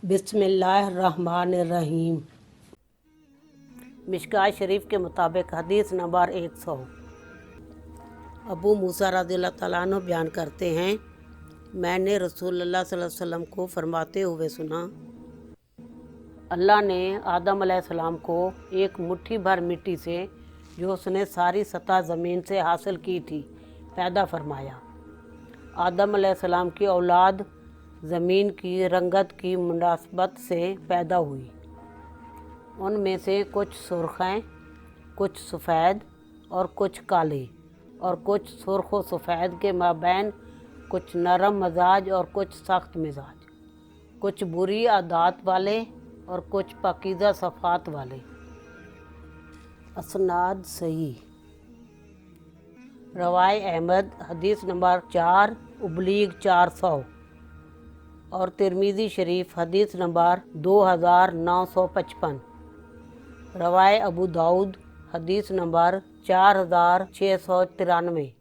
बिस्मिल्लाहिर्रहमानिर्रहीम। मिशकात शरीफ के मुताबिक हदीस नंबर 100। अबू मूसा रज़ियल्लाहु तआला अन्हु बयान करते हैं, मैंने रसूलुल्लाह सल्लल्लाहु अलैहि वसल्लम को फरमाते हुए सुना, अल्लाह ने आदम अलैहिस्सलाम को एक मुट्ठी भर मिट्टी से, जो उसने सारी सतह ज़मीन से हासिल की थी, पैदा फरमाया। आदम अलैहिस्सलाम की औलाद ज़मीन की रंगत की मुनासबत से पैदा हुई। उनमें से कुछ सुर्ख हैं, कुछ सफ़ेद और कुछ काले, और कुछ सुर्ख व सफ़ेद के माबैन कुछ नरम मजाज और कुछ सख्त मिजाज, कुछ बुरी आदत वाले और कुछ पाकीज़ा सफ़ात वाले। असनाद सही। रवाए अहमद हदीस नंबर 4/400 और तिरमिज़ी शरीफ हदीस नंबर 2955। रवाए अबू दाऊद हदीस नंबर 4693।